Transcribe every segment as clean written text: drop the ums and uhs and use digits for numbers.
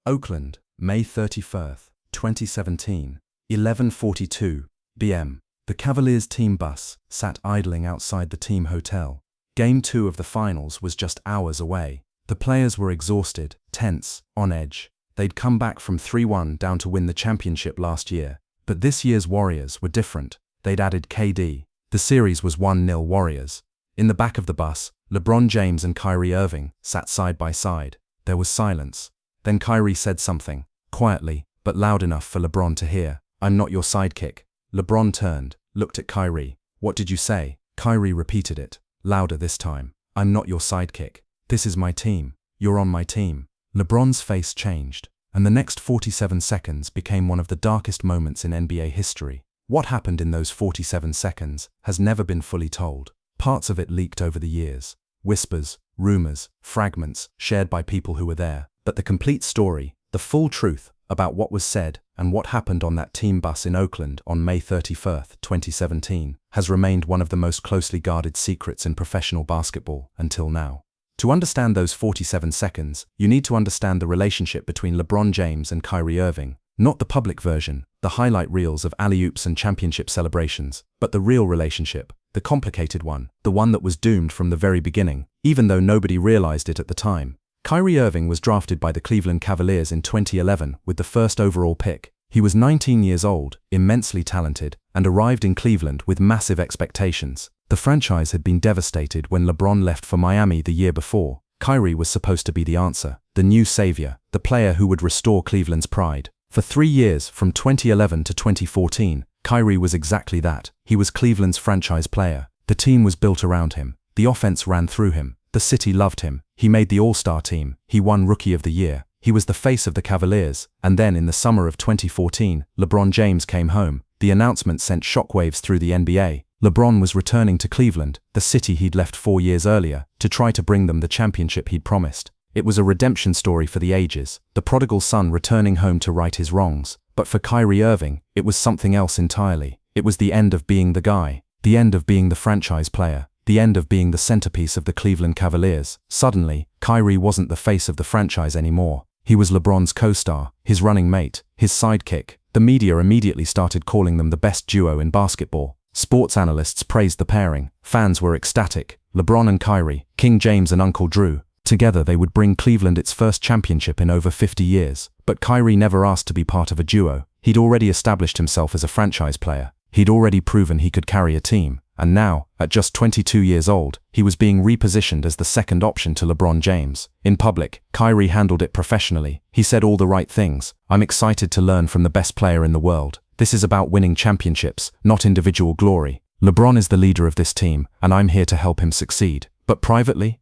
Oakland, May 31st, 2017, 11:42 p.m. The Cavaliers team bus sat idling outside the team hotel. Game 2 of the finals was just hours away. The players were exhausted, tense, on edge. They'd come back from 3-1 down to win the championship last year. But this year's Warriors were different. They'd added KD. The series was 1-0 Warriors. In the back of the bus, LeBron James and Kyrie Irving sat side by side. There was silence. Then Kyrie said something, quietly, but loud enough for LeBron to hear. "I'm not your sidekick." LeBron turned, looked at Kyrie. "What did you say?" Kyrie repeated it, louder this time. "I'm not your sidekick. This is my team. You're on my team." LeBron's face changed, and the next 47 seconds became one of the darkest moments in NBA history. What happened in those 47 seconds has never been fully told. Parts of it leaked over the years. Whispers, rumors, fragments shared by people who were there. But the complete story, the full truth about what was said and what happened on that team bus in Oakland on May 31st, 2017, has remained one of the most closely guarded secrets in professional basketball until now. To understand those 47 seconds, you need to understand the relationship between LeBron James and Kyrie Irving. Not the public version, the highlight reels of alley-oops and championship celebrations, but the real relationship, the complicated one, the one that was doomed from the very beginning, even though nobody realized it at the time. Kyrie Irving was drafted by the Cleveland Cavaliers in 2011 with the first overall pick. He was 19 years old, immensely talented, and arrived in Cleveland with massive expectations. The franchise had been devastated when LeBron left for Miami the year before. Kyrie was supposed to be the answer, the new savior, the player who would restore Cleveland's pride. For 3 years, from 2011 to 2014, Kyrie was exactly that. He was Cleveland's franchise player. The team was built around him. The offense ran through him. The city loved him. He made the All-Star team. He won Rookie of the Year. He was the face of the Cavaliers. And then in the summer of 2014, LeBron James came home. The announcement sent shockwaves through the NBA. LeBron was returning to Cleveland, the city he'd left 4 years earlier, to try to bring them the championship he'd promised. It was a redemption story for the ages, the prodigal son returning home to right his wrongs. But for Kyrie Irving, it was something else entirely. It was the end of being the guy, the end of being the franchise player, the end of being the centerpiece of the Cleveland Cavaliers. Suddenly, Kyrie wasn't the face of the franchise anymore. He was LeBron's co-star, his running mate, his sidekick. The media immediately started calling them the best duo in basketball. Sports analysts praised the pairing. Fans were ecstatic. LeBron and Kyrie, King James and Uncle Drew. Together they would bring Cleveland its first championship in over 50 years. But Kyrie never asked to be part of a duo. He'd already established himself as a franchise player. He'd already proven he could carry a team. And now, at just 22 years old, he was being repositioned as the second option to LeBron James. In public, Kyrie handled it professionally. He said all the right things. "I'm excited to learn from the best player in the world. This is about winning championships, not individual glory. LeBron is the leader of this team, and I'm here to help him succeed." But privately,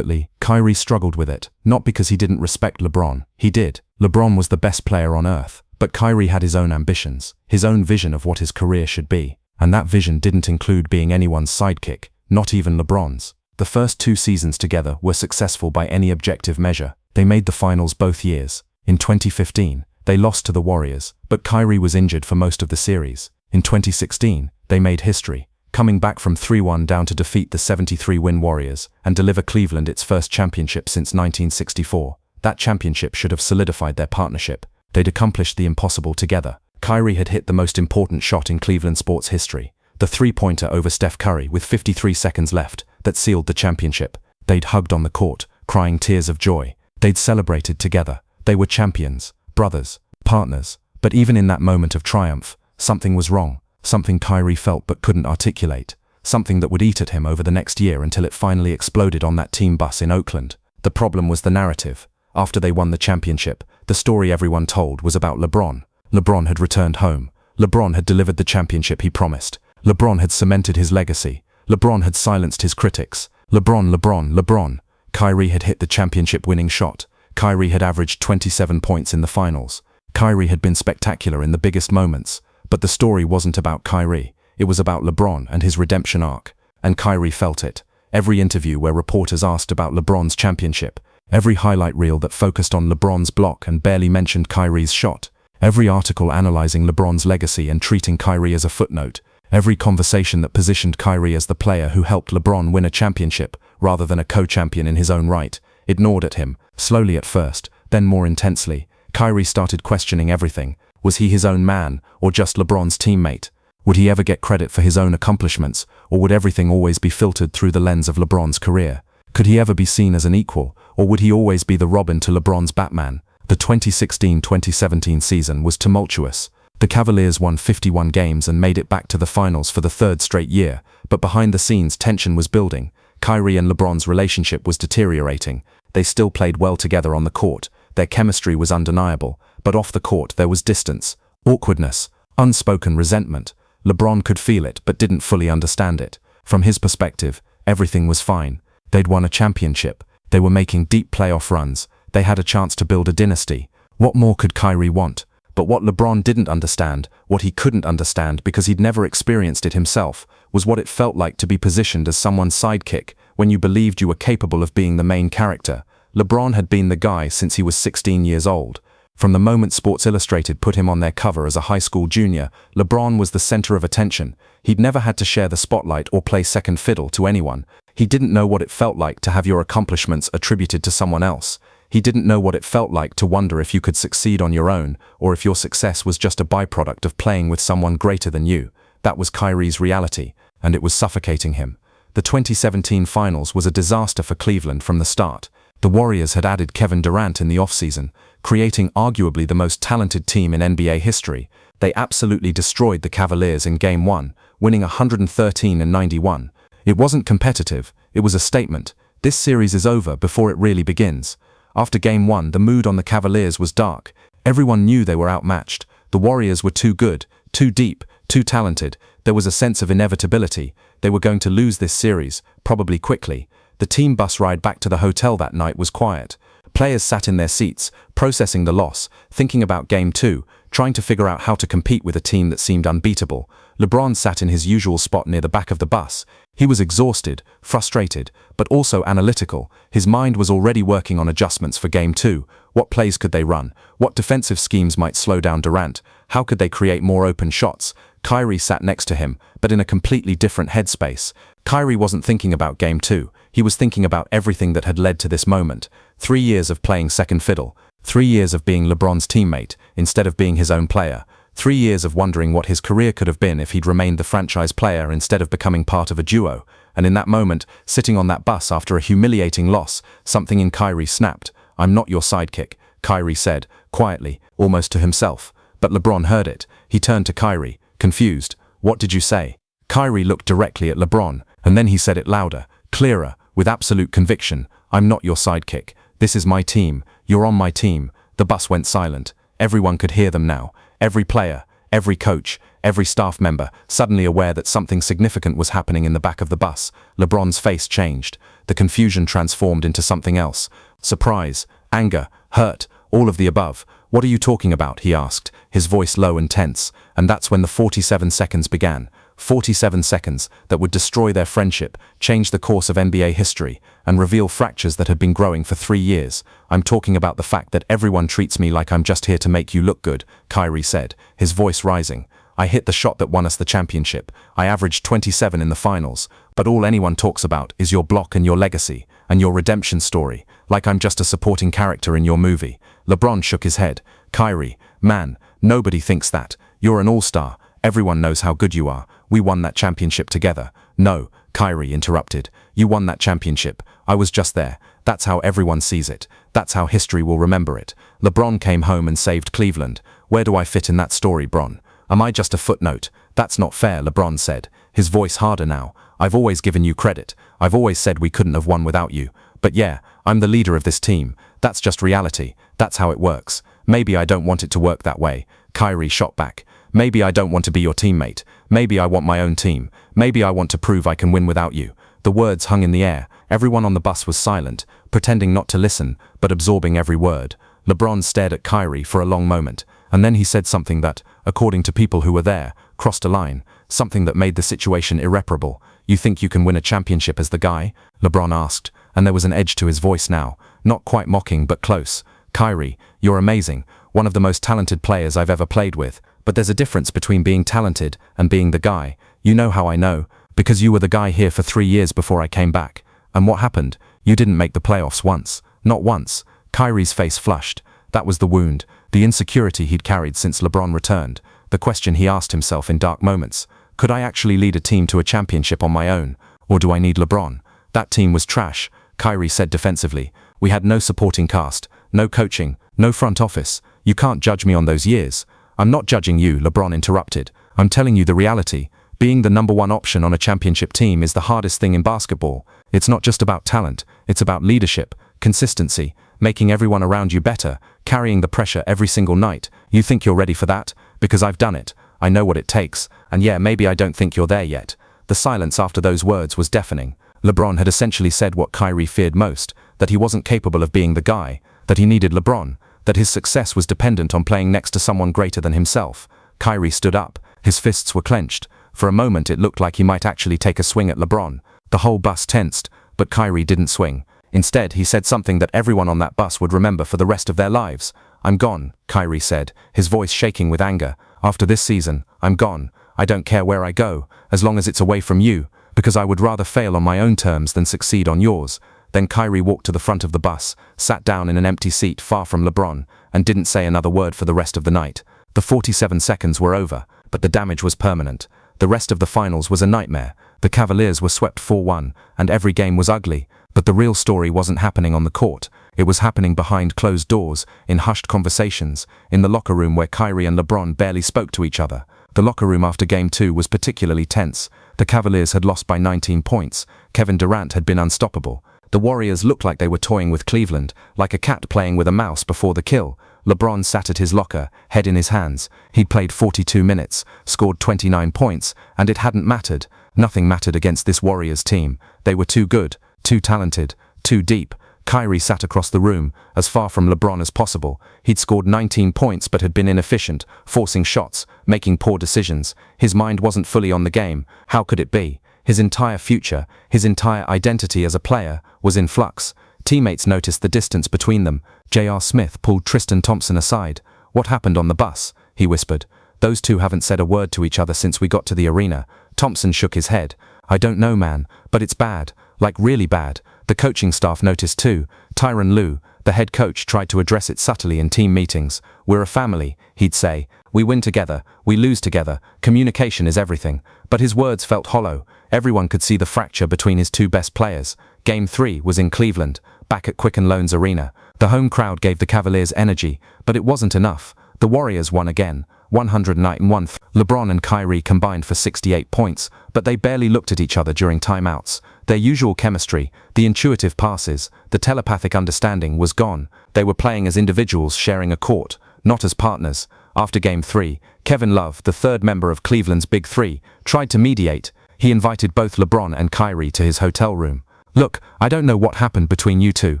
Kyrie struggled with it. Not because he didn't respect LeBron. He did. LeBron was the best player on earth. But Kyrie had his own ambitions, his own vision of what his career should be. And that vision didn't include being anyone's sidekick, not even LeBron's. The first 2 seasons together were successful by any objective measure. They made the finals both years. In 2015, they lost to the Warriors, but Kyrie was injured for most of the series. In 2016, they made history, coming back from 3-1 down to defeat the 73-win Warriors and deliver Cleveland its first championship since 1964. That championship should have solidified their partnership. They'd accomplished the impossible together. Kyrie had hit the most important shot in Cleveland sports history, the three-pointer over Steph Curry with 53 seconds left, that sealed the championship. They'd hugged on the court, crying tears of joy. They'd celebrated together. They were champions, brothers, partners. But even in that moment of triumph, something was wrong, something Kyrie felt but couldn't articulate, something that would eat at him over the next year until it finally exploded on that team bus in Oakland. The problem was the narrative. After they won the championship, the story everyone told was about LeBron. LeBron had returned home. LeBron had delivered the championship he promised. LeBron had cemented his legacy. LeBron had silenced his critics. LeBron. Kyrie had hit the championship-winning shot. Kyrie had averaged 27 points in the finals. Kyrie had been spectacular in the biggest moments. But the story wasn't about Kyrie. It was about LeBron and his redemption arc. And Kyrie felt it. Every interview where reporters asked about LeBron's championship, every highlight reel that focused on LeBron's block and barely mentioned Kyrie's shot, every article analyzing LeBron's legacy and treating Kyrie as a footnote, every conversation that positioned Kyrie as the player who helped LeBron win a championship rather than a co-champion in his own right, it gnawed at him, slowly at first, then more intensely. Kyrie started questioning everything. Was he his own man, or just LeBron's teammate? Would he ever get credit for his own accomplishments, or would everything always be filtered through the lens of LeBron's career? Could he ever be seen as an equal, or would he always be the Robin to LeBron's Batman? The 2016-2017 season was tumultuous. The Cavaliers won 51 games and made it back to the finals for the third straight year, but behind the scenes tension was building. Kyrie and LeBron's relationship was deteriorating. They still played well together on the court. Their chemistry was undeniable, but off the court there was distance, awkwardness, unspoken resentment. LeBron could feel it but didn't fully understand it. From his perspective, everything was fine. They'd won a championship. They were making deep playoff runs. They had a chance to build a dynasty. What more could Kyrie want? But what LeBron didn't understand, what he couldn't understand because he'd never experienced it himself, was what it felt like to be positioned as someone's sidekick when you believed you were capable of being the main character. LeBron had been the guy since he was 16 years old. From the moment Sports Illustrated put him on their cover as a high school junior, LeBron was the center of attention. He'd never had to share the spotlight or play second fiddle to anyone. He didn't know what it felt like to have your accomplishments attributed to someone else. He didn't know what it felt like to wonder if you could succeed on your own, or if your success was just a byproduct of playing with someone greater than you. That was Kyrie's reality, and it was suffocating him. The 2017 finals was a disaster for Cleveland from the start. The Warriors had added Kevin Durant in the offseason, creating arguably the most talented team in NBA history. They absolutely destroyed the Cavaliers in Game 1, winning 113-91. It wasn't competitive, it was a statement. This series is over before it really begins. After Game 1, the mood on the Cavaliers was dark. Everyone knew they were outmatched. The Warriors were too good, too deep, too talented. There was a sense of inevitability. They were going to lose this series, probably quickly. The team bus ride back to the hotel that night was quiet. Players sat in their seats, processing the loss, thinking about Game 2, trying to figure out how to compete with a team that seemed unbeatable. LeBron sat in his usual spot near the back of the bus. He was exhausted, frustrated, but also analytical. His mind was already working on adjustments for Game 2. What plays could they run? What defensive schemes might slow down Durant? How could they create more open shots? Kyrie sat next to him, but in a completely different headspace. Kyrie wasn't thinking about Game 2. He was thinking about everything that had led to this moment. 3 years of playing second fiddle. 3 years of being LeBron's teammate, instead of being his own player. 3 years of wondering what his career could have been if he'd remained the franchise player instead of becoming part of a duo. And in that moment, sitting on that bus after a humiliating loss, something in Kyrie snapped. "I'm not your sidekick," Kyrie said, quietly, almost to himself. But LeBron heard it. He turned to Kyrie, confused. "What did you say?" Kyrie looked directly at LeBron, and then he said it louder, clearer, with absolute conviction. "I'm not your sidekick. This is my team. You're on my team." The bus went silent. Everyone could hear them now. Every player, every coach, every staff member, suddenly aware that something significant was happening in the back of the bus. LeBron's face changed. The confusion transformed into something else. Surprise, anger, hurt, all of the above. "What are you talking about?" he asked, his voice low and tense. And that's when the 47 seconds began. 47 seconds that would destroy their friendship, change the course of NBA history, and reveal fractures that had been growing for 3 years. "I'm talking about the fact that everyone treats me like I'm just here to make you look good," Kyrie said, his voice rising. "I hit the shot that won us the championship. I averaged 27 in the finals. But all anyone talks about is your block and your legacy, and your redemption story, like I'm just a supporting character in your movie." LeBron shook his head. "Kyrie, man, nobody thinks that. You're an all-star. Everyone knows how good you are. We won that championship together." "No," Kyrie interrupted. "You won that championship. I was just there. That's how everyone sees it. That's how history will remember it. LeBron came home and saved Cleveland. Where do I fit in that story, Bron? Am I just a footnote?" "That's not fair," LeBron said, his voice harder now. "I've always given you credit. I've always said we couldn't have won without you. But yeah, I'm the leader of this team. That's just reality. That's how it works. Maybe I don't want it to work that way." Kyrie shot back. "Maybe I don't want to be your teammate. Maybe I want my own team. Maybe I want to prove I can win without you." The words hung in the air. Everyone on the bus was silent, pretending not to listen, but absorbing every word. LeBron stared at Kyrie for a long moment, and then he said something that, according to people who were there, crossed a line, something that made the situation irreparable. "You think you can win a championship as the guy?" LeBron asked, and there was an edge to his voice now, not quite mocking but close. "Kyrie, you're amazing, one of the most talented players I've ever played with. But there's a difference between being talented and being the guy. You know how I know, because you were the guy here for 3 years before I came back. And what happened? You didn't make the playoffs once. Not once." Kyrie's face flushed. That was the wound. the insecurity he'd carried since LeBron returned, the question he asked himself in dark moments: could I actually lead a team to a championship on my own, or do I need LeBron? That team was trash, Kyrie said defensively. We had no supporting cast, no coaching, no front office. You can't judge me on those years. I'm not judging you, LeBron interrupted. I'm telling you the reality. Being the number one option on a championship team is the hardest thing in basketball. It's not just about talent, it's about leadership, consistency, making everyone around you better, carrying the pressure every single night. You think you're ready for that? Because I've done it. I know what it takes. And yeah, maybe I don't think you're there yet. The silence after those words was deafening. LeBron had essentially said what Kyrie feared most, that he wasn't capable of being the guy, that he needed LeBron, that his success was dependent on playing next to someone greater than himself. Kyrie stood up. His fists were clenched. For a moment it looked like he might actually take a swing at LeBron. The whole bus tensed, but Kyrie didn't swing. Instead, he said something that everyone on that bus would remember for the rest of their lives. I'm gone, Kyrie said, his voice shaking with anger. After this season, I'm gone. I don't care where I go, as long as it's away from you, because I would rather fail on my own terms than succeed on yours. Then Kyrie walked to the front of the bus, sat down in an empty seat far from LeBron, and didn't say another word for the rest of the night. The 47 seconds were over, but the damage was permanent. The rest of the finals was a nightmare. The Cavaliers were swept 4-1, and every game was ugly. But the real story wasn't happening on the court. It was happening behind closed doors, in hushed conversations, in the locker room where Kyrie and LeBron barely spoke to each other. The locker room after Game 2 was particularly tense. The Cavaliers had lost by 19 points. Kevin Durant had been unstoppable. The Warriors looked like they were toying with Cleveland, like a cat playing with a mouse before the kill. LeBron sat at his locker, head in his hands. He'd played 42 minutes, scored 29 points, and it hadn't mattered. Nothing mattered against this Warriors team. They were too good, too talented, too deep. Kyrie sat across the room, as far from LeBron as possible. He'd scored 19 points but had been inefficient, forcing shots, making poor decisions. His mind wasn't fully on the game. How could it be? His entire future, his entire identity as a player, was in flux. Teammates noticed the distance between them. J.R. Smith pulled Tristan Thompson aside. "What happened on the bus?" he whispered. "Those two haven't said a word to each other since we got to the arena." Thompson shook his head. "I don't know, man, but it's bad. Like really bad." The coaching staff noticed too. Tyronn Lue, the head coach, tried to address it subtly in team meetings. "We're a family," he'd say. "We win together, we lose together. Communication is everything." But his words felt hollow. Everyone could see the fracture between his two best players. Game 3 was in Cleveland, back at Quicken Loans Arena. The home crowd gave the Cavaliers energy, but it wasn't enough. The Warriors won again, 101. LeBron and Kyrie combined for 68 points, but they barely looked at each other during timeouts. Their usual chemistry, the intuitive passes, the telepathic understanding was gone. They were playing as individuals sharing a court, not as partners. After Game 3, Kevin Love, the third member of Cleveland's Big Three, tried to mediate. He invited both LeBron and Kyrie to his hotel room. "Look, I don't know what happened between you two,"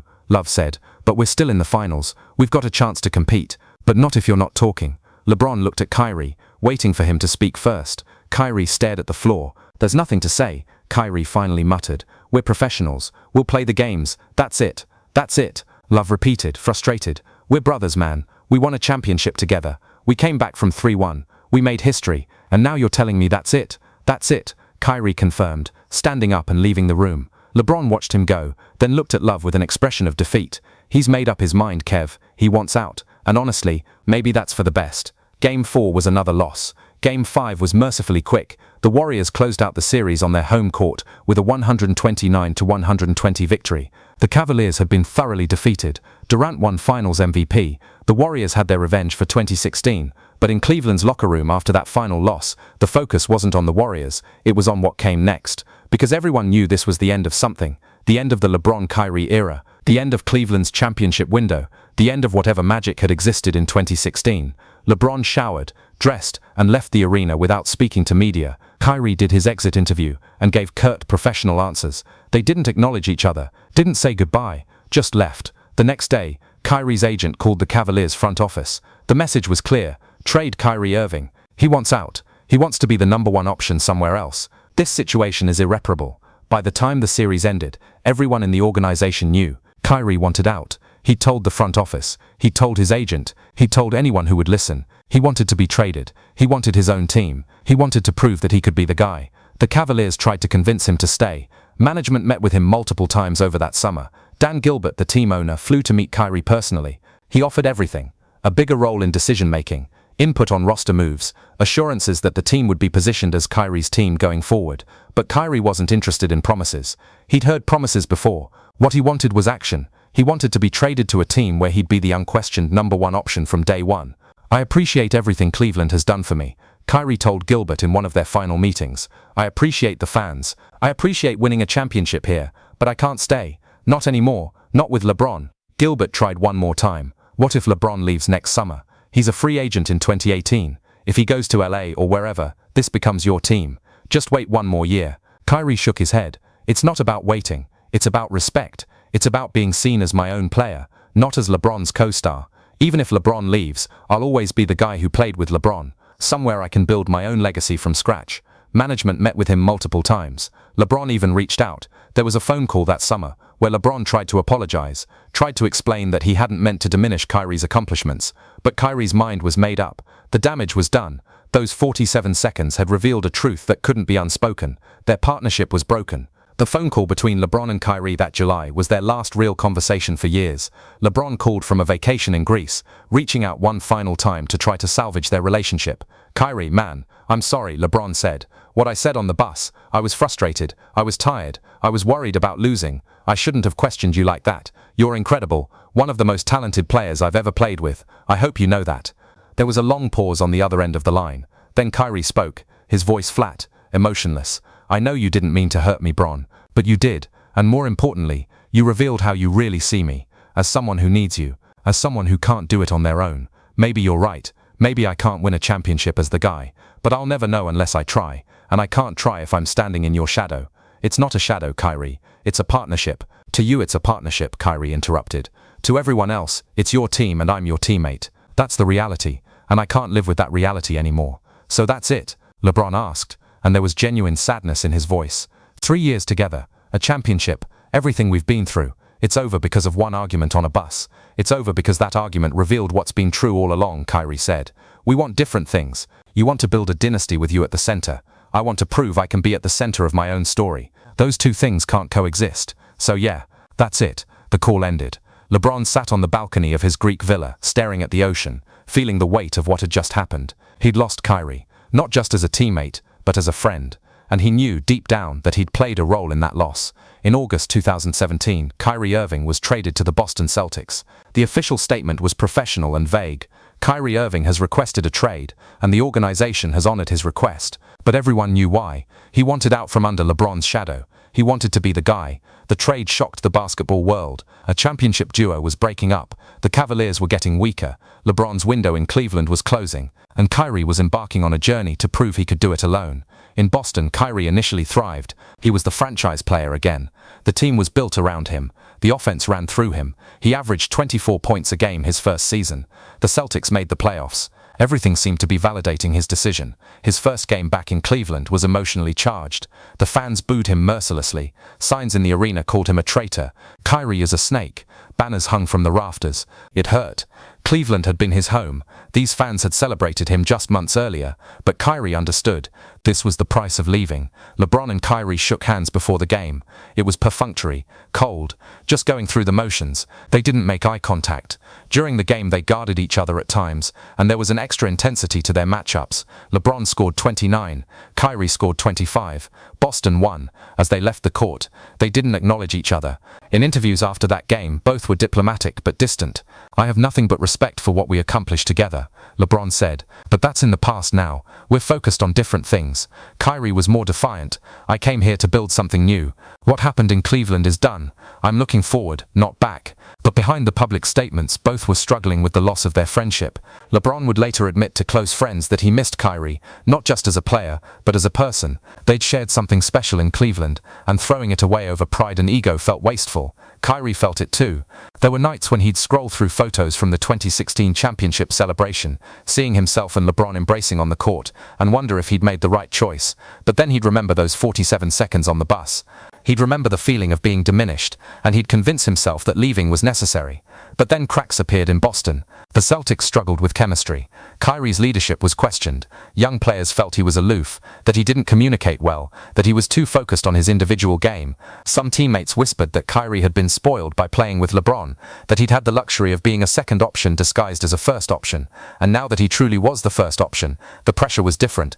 Love said, "but we're still in the finals. We've got a chance to compete, but not if you're not talking." LeBron looked at Kyrie, waiting for him to speak first. Kyrie stared at the floor. "There's nothing to say," Kyrie finally muttered. "We're professionals. We'll play the games. That's it. That's it," Love repeated, frustrated. "We're brothers, man. We won a championship together. We came back from 3-1. We made history. And now you're telling me that's it? That's it," Kyrie confirmed, standing up and leaving the room. LeBron watched him go, then looked at Love with an expression of defeat. "He's made up his mind, Kev. He wants out. And honestly, maybe that's for the best." Game 4 was another loss. Game 5 was mercifully quick. The Warriors closed out the series on their home court with a 129-120 victory. The Cavaliers had been thoroughly defeated. Durant won Finals MVP. The Warriors had their revenge for 2016. But in Cleveland's locker room after that final loss, the focus wasn't on the Warriors, it was on what came next. Because everyone knew this was the end of something. The end of the LeBron Kyrie era. The end of Cleveland's championship window. The end of whatever magic had existed in 2016. LeBron showered, dressed, and left the arena without speaking to media. Kyrie did his exit interview and gave curt, professional answers. They didn't acknowledge each other, didn't say goodbye, just left. The next day, Kyrie's agent called the Cavaliers front office. The message was clear: trade Kyrie Irving. He wants out. He wants to be the number one option somewhere else. This situation is irreparable. By the time the series ended, everyone in the organization knew. Kyrie wanted out. He told the front office. He told his agent. He told anyone who would listen. He wanted to be traded. He wanted his own team. He wanted to prove that he could be the guy. The Cavaliers tried to convince him to stay. Management met with him multiple times over that summer. Dan Gilbert, the team owner, flew to meet Kyrie personally. He offered everything. a bigger role in decision-making, input on roster moves, assurances that the team would be positioned as Kyrie's team going forward. But Kyrie wasn't interested in promises. He'd heard promises before. What he wanted was action. He wanted to be traded to a team where he'd be the unquestioned number one option from day one. "I appreciate everything Cleveland has done for me," Kyrie told Gilbert in one of their final meetings. "I appreciate the fans. I appreciate winning a championship here, but I can't stay. Not anymore, not with LeBron." Gilbert tried one more time. What if LeBron leaves next summer? He's a free agent in 2018. If he goes to LA or wherever, this becomes your team. Just wait one more year. Kyrie shook his head. "It's not about waiting. It's about respect. It's about being seen as my own player, not as LeBron's co-star. Even if LeBron leaves, I'll always be the guy who played with LeBron. Somewhere I can build my own legacy from scratch." Management met with him multiple times. LeBron even reached out. There was a phone call that summer where LeBron tried to apologize, tried to explain that he hadn't meant to diminish Kyrie's accomplishments. But Kyrie's mind was made up. The damage was done. Those 47 seconds had revealed a truth that couldn't be unspoken. Their partnership was broken. The phone call between LeBron and Kyrie that July was their last real conversation for years. LeBron called from a vacation in Greece, reaching out one final time to try to salvage their relationship. "Kyrie, man, I'm sorry," LeBron said. "What I said on the bus, I was frustrated, I was tired, I was worried about losing. I shouldn't have questioned you like that. You're incredible, one of the most talented players I've ever played with. I hope you know that." There was a long pause on the other end of the line. Then Kyrie spoke, his voice flat, emotionless. "I know you didn't mean to hurt me, Bron, but you did, and more importantly, you revealed how you really see me, as someone who needs you, as someone who can't do it on their own. Maybe you're right, maybe I can't win a championship as the guy, but I'll never know unless I try, and I can't try if I'm standing in your shadow." "It's not a shadow, Kyrie, it's a partnership." "To you it's a partnership," Kyrie interrupted. "To everyone else, it's your team and I'm your teammate. That's the reality, and I can't live with that reality anymore." "So that's it?" LeBron asked, and there was genuine sadness in his voice. 3 years together, a championship, everything we've been through. It's over because of one argument on a bus. It's over because that argument revealed what's been true all along," Kyrie said. "We want different things. You want to build a dynasty with you at the center. I want to prove I can be at the center of my own story. Those two things can't coexist. So yeah, that's it." The call ended. LeBron sat on the balcony of his Greek villa, staring at the ocean, feeling the weight of what had just happened. He'd lost Kyrie, not just as a teammate, but as a friend. And he knew deep down that he'd played a role in that loss. In August 2017, Kyrie Irving was traded to the Boston Celtics. The official statement was professional and vague. "Kyrie Irving has requested a trade, and the organization has honored his request." But everyone knew why. He wanted out from under LeBron's shadow. He wanted to be the guy. The trade shocked the basketball world. A championship duo was breaking up. The Cavaliers were getting weaker. LeBron's window in Cleveland was closing, and Kyrie was embarking on a journey to prove he could do it alone. In Boston, Kyrie initially thrived. He was the franchise player again. The team was built around him. The offense ran through him. He averaged 24 points a game his first season. The Celtics made the playoffs. Everything seemed to be validating his decision. His first game back in Cleveland was emotionally charged. The fans booed him mercilessly. Signs in the arena called him a traitor. "Kyrie is a snake." Banners hung from the rafters. It hurt. Cleveland had been his home. These fans had celebrated him just months earlier. But Kyrie understood. This was the price of leaving. LeBron and Kyrie shook hands before the game. It was perfunctory, cold, just going through the motions. They didn't make eye contact. During the game they guarded each other at times, and there was an extra intensity to their matchups. LeBron scored 29. Kyrie scored 25. Boston won. As they left the court, they didn't acknowledge each other. In interviews after that game, both were diplomatic but distant. "I have nothing but respect for what we accomplished together," LeBron said. "But that's in the past now. We're focused on different things." Kyrie was more defiant. "I came here to build something new. What happened in Cleveland is done. I'm looking forward, not back." But behind the public statements, both were struggling with the loss of their friendship. LeBron would later admit to close friends that he missed Kyrie, not just as a player, but as a person. They'd shared something special in Cleveland, and throwing it away over pride and ego felt wasteful. Kyrie felt it too. There were nights when he'd scroll through photos from the 2016 championship celebration, seeing himself and LeBron embracing on the court, and wonder if he'd made the right choice. But then he'd remember those 47 seconds on the bus. He'd remember the feeling of being diminished, and he'd convince himself that leaving was necessary. But then cracks appeared in Boston. The Celtics struggled with chemistry. Kyrie's leadership was questioned. Young players felt he was aloof, that he didn't communicate well, that he was too focused on his individual game. Some teammates whispered that Kyrie had been spoiled by playing with LeBron, that he'd had the luxury of being a second option disguised as a first option, and now that he truly was the first option, the pressure was different.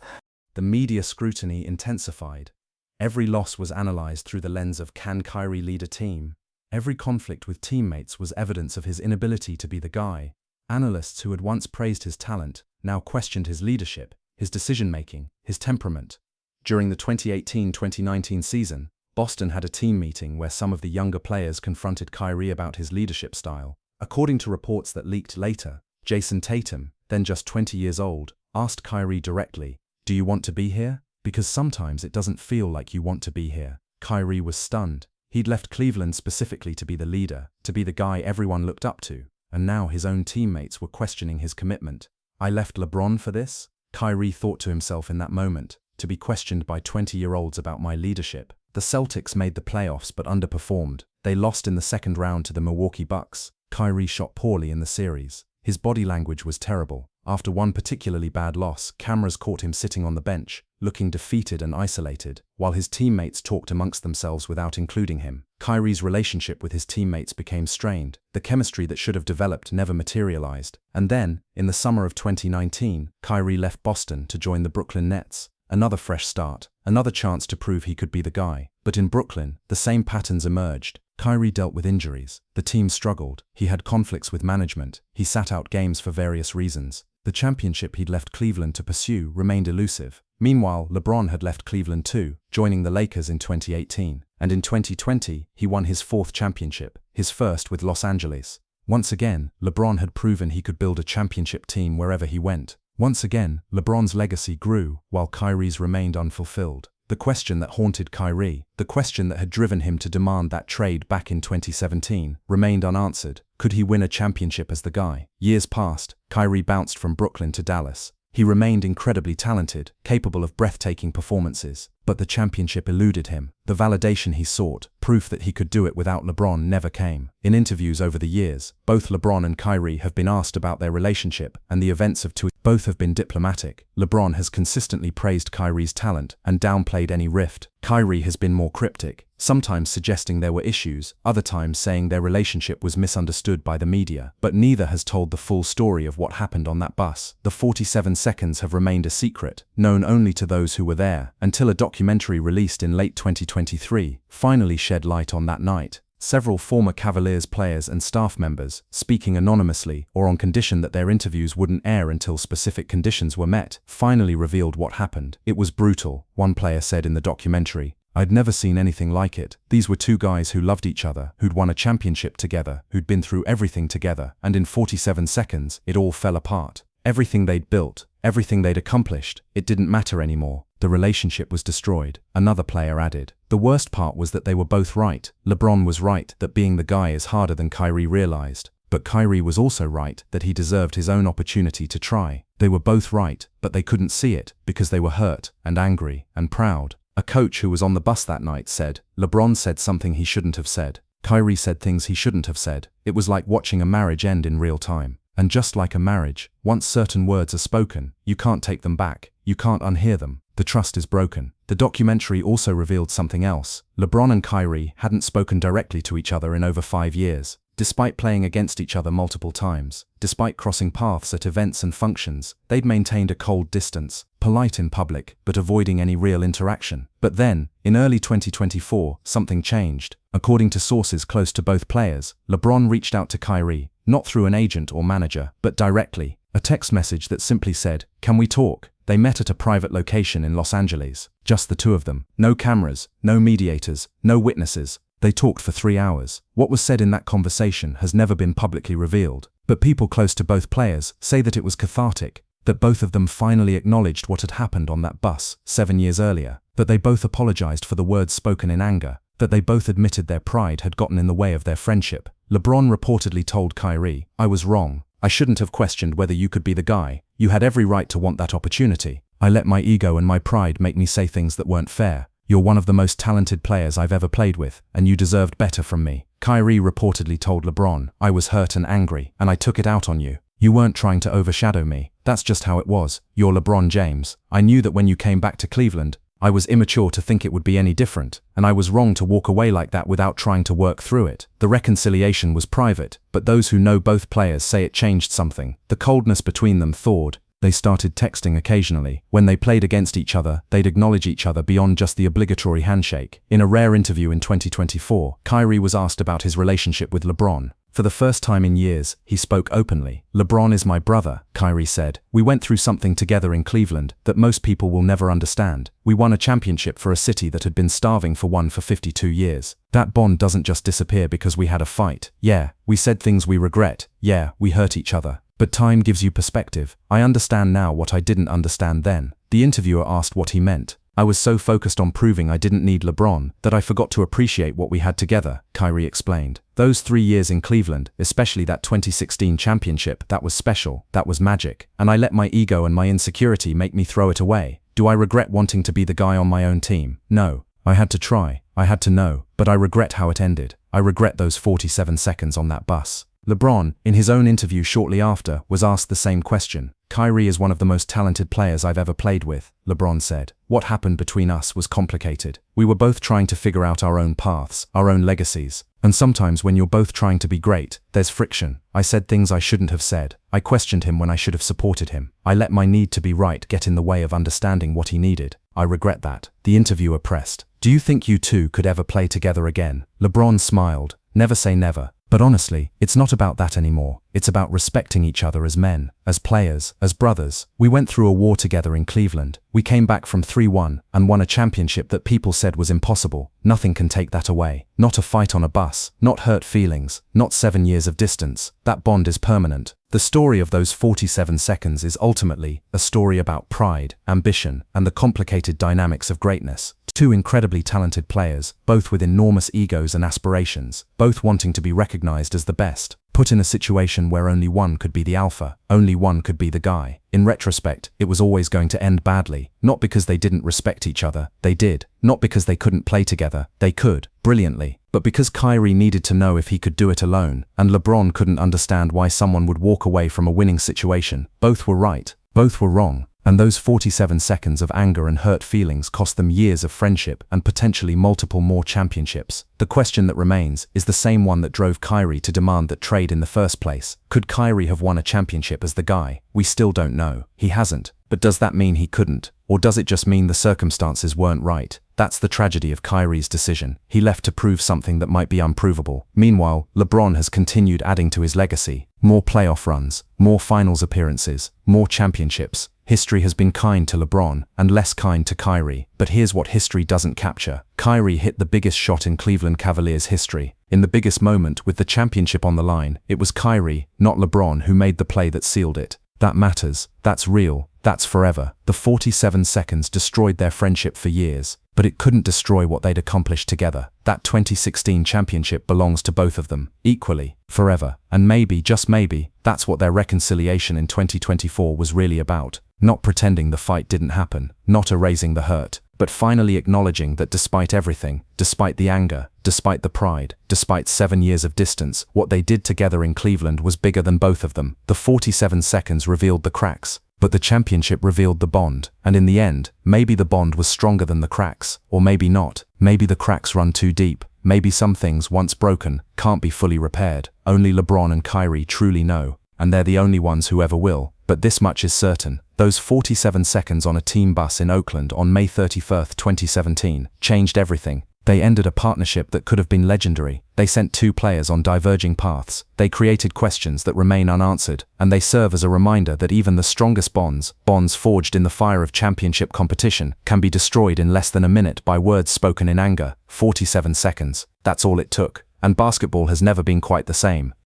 The media scrutiny intensified. Every loss was analyzed through the lens of, can Kyrie lead a team? Every conflict with teammates was evidence of his inability to be the guy. Analysts who had once praised his talent now questioned his leadership, his decision-making, his temperament. During the 2018-2019 season, Boston had a team meeting where some of the younger players confronted Kyrie about his leadership style. According to reports that leaked later, Jason Tatum, then just 20 years old, asked Kyrie directly, "Do you want to be here? Because sometimes it doesn't feel like you want to be here." Kyrie was stunned. He'd left Cleveland specifically to be the leader, to be the guy everyone looked up to, and now his own teammates were questioning his commitment. "I left LeBron for this?" Kyrie thought to himself in that moment, to be questioned by 20-year-olds about my leadership. The Celtics made the playoffs but underperformed. They lost in the second round to the Milwaukee Bucks. Kyrie shot poorly in the series. His body language was terrible. After one particularly bad loss, cameras caught him sitting on the bench, looking defeated and isolated, while his teammates talked amongst themselves without including him. Kyrie's relationship with his teammates became strained. The chemistry that should have developed never materialized. And then, in the summer of 2019, Kyrie left Boston to join the Brooklyn Nets. Another fresh start, another chance to prove he could be the guy. But in Brooklyn, the same patterns emerged. Kyrie dealt with injuries. The team struggled. He had conflicts with management. He sat out games for various reasons. The championship he'd left Cleveland to pursue remained elusive. Meanwhile, LeBron had left Cleveland too, joining the Lakers in 2018. And in 2020, he won his fourth championship, his first with Los Angeles. Once again, LeBron had proven he could build a championship team wherever he went. Once again, LeBron's legacy grew, while Kyrie's remained unfulfilled. The question that haunted Kyrie, the question that had driven him to demand that trade back in 2017, remained unanswered. Could he win a championship as the guy? Years passed. Kyrie bounced from Brooklyn to Dallas. He remained incredibly talented, capable of breathtaking performances. But the championship eluded him. The validation he sought, proof that he could do it without LeBron, never came. In interviews over the years, both LeBron and Kyrie have been asked about their relationship and the events of two. Both have been diplomatic. LeBron has consistently praised Kyrie's talent and downplayed any rift. Kyrie has been more cryptic, sometimes suggesting there were issues, other times saying their relationship was misunderstood by the media. But neither has told the full story of what happened on that bus. The 47 seconds have remained a secret, known only to those who were there, until a documentary released in late 2023 finally shed light on that night. Several former Cavaliers players and staff members, speaking anonymously or on condition that their interviews wouldn't air until specific conditions were met, finally revealed what happened. "It was brutal," one player said in the documentary. "I'd never seen anything like it. These were two guys who loved each other, who'd won a championship together, who'd been through everything together, and in 47 seconds, it all fell apart. Everything they'd built, everything they'd accomplished, it didn't matter anymore. The relationship was destroyed." Another player added. The worst part was that they were both right. LeBron was right that being the guy is harder than Kyrie realized. But Kyrie was also right that he deserved his own opportunity to try. They were both right, but they couldn't see it because they were hurt and angry and proud. A coach who was on the bus that night said, "LeBron said something he shouldn't have said. Kyrie said things he shouldn't have said. It was like watching a marriage end in real time. And just like a marriage, once certain words are spoken, you can't take them back. You can't unhear them. The trust is broken." The documentary also revealed something else. LeBron and Kyrie hadn't spoken directly to each other in over 5 years. Despite playing against each other multiple times, despite crossing paths at events and functions, they'd maintained a cold distance, polite in public, but avoiding any real interaction. But then, in early 2024, something changed. According to sources close to both players, LeBron reached out to Kyrie, not through an agent or manager, but directly. A text message that simply said, "Can we talk?" They met at a private location in Los Angeles, just the two of them. No cameras, no mediators, no witnesses. They talked for 3 hours. What was said in that conversation has never been publicly revealed, but people close to both players say that it was cathartic, that both of them finally acknowledged what had happened on that bus 7 years earlier, that they both apologized for the words spoken in anger, that they both admitted their pride had gotten in the way of their friendship. LeBron reportedly told Kyrie, "I was wrong. I shouldn't have questioned whether you could be the guy. You had every right to want that opportunity. I let my ego and my pride make me say things that weren't fair. You're one of the most talented players I've ever played with, and you deserved better from me. Kyrie reportedly told LeBron, I was hurt and angry, and I took it out on you. You weren't trying to overshadow me. That's just how it was. You're LeBron James. I knew that when you came back to Cleveland, I was immature to think it would be any different, and I was wrong to walk away like that without trying to work through it. The reconciliation was private, but those who know both players say it changed something. The coldness between them thawed. They started texting occasionally. When they played against each other, they'd acknowledge each other beyond just the obligatory handshake. In a rare interview in 2024, Kyrie was asked about his relationship with LeBron. For the first time in years, he spoke openly. LeBron is my brother, Kyrie said. We went through something together in Cleveland that most people will never understand. We won a championship for a city that had been starving for one for 52 years. That bond doesn't just disappear because we had a fight. Yeah, we said things we regret. Yeah, we hurt each other. But time gives you perspective. I understand now what I didn't understand then. The interviewer asked what he meant. I was so focused on proving I didn't need LeBron that I forgot to appreciate what we had together, Kyrie explained. Those 3 years in Cleveland, especially that 2016 championship, that was special, that was magic. And I let my ego and my insecurity make me throw it away. Do I regret wanting to be the guy on my own team? No. I had to try. I had to know. But I regret how it ended. I regret those 47 seconds on that bus. LeBron, in his own interview shortly after, was asked the same question. Kyrie is one of the most talented players I've ever played with, LeBron said. What happened between us was complicated. We were both trying to figure out our own paths, our own legacies. And sometimes when you're both trying to be great, there's friction. I said things I shouldn't have said. I questioned him when I should have supported him. I let my need to be right get in the way of understanding what he needed. I regret that. The interviewer pressed. Do you think you two could ever play together again? LeBron smiled. Never say never. But honestly, it's not about that anymore. It's about respecting each other as men, as players, as brothers. We went through a war together in Cleveland. We came back from 3-1 and won a championship that people said was impossible. Nothing can take that away. Not a fight on a bus, not hurt feelings, not 7 years of distance. That bond is permanent. The story of those 47 seconds is ultimately a story about pride, ambition, and the complicated dynamics of greatness. Two incredibly talented players, both with enormous egos and aspirations, both wanting to be recognized as the best, put in a situation where only one could be the alpha, only one could be the guy. In retrospect, it was always going to end badly, not because they didn't respect each other, they did, not because they couldn't play together, they could, brilliantly, but because Kyrie needed to know if he could do it alone, and LeBron couldn't understand why someone would walk away from a winning situation. Both were right, both were wrong. And those 47 seconds of anger and hurt feelings cost them years of friendship and potentially multiple more championships. The question that remains is the same one that drove Kyrie to demand that trade in the first place. Could Kyrie have won a championship as the guy? We still don't know. He hasn't. But does that mean he couldn't? Or does it just mean the circumstances weren't right? That's the tragedy of Kyrie's decision. He left to prove something that might be unprovable. Meanwhile, LeBron has continued adding to his legacy. More playoff runs, more finals appearances, more championships. History has been kind to LeBron and less kind to Kyrie. But here's what history doesn't capture. Kyrie hit the biggest shot in Cleveland Cavaliers history. In the biggest moment, with the championship on the line, it was Kyrie, not LeBron, who made the play that sealed it. That matters. That's real. That's forever. The 47 seconds destroyed their friendship for years, but it couldn't destroy what they'd accomplished together. That 2016 championship belongs to both of them, equally, forever. And maybe, just maybe, that's what their reconciliation in 2024 was really about. Not pretending the fight didn't happen, not erasing the hurt, but finally acknowledging that despite everything, despite the anger, despite the pride, despite 7 years of distance, what they did together in Cleveland was bigger than both of them. The 47 seconds revealed the cracks, but the championship revealed the bond. And in the end, maybe the bond was stronger than the cracks, or maybe not. Maybe the cracks run too deep. Maybe some things, once broken, can't be fully repaired. Only LeBron and Kyrie truly know, and they're the only ones who ever will. But this much is certain. Those 47 seconds on a team bus in Oakland on May 31, 2017, changed everything. They ended a partnership that could have been legendary. They sent two players on diverging paths. They created questions that remain unanswered, and they serve as a reminder that even the strongest bonds forged in the fire of championship competition, can be destroyed in less than a minute by words spoken in anger. 47 seconds. That's all it took. And basketball has never been quite the same.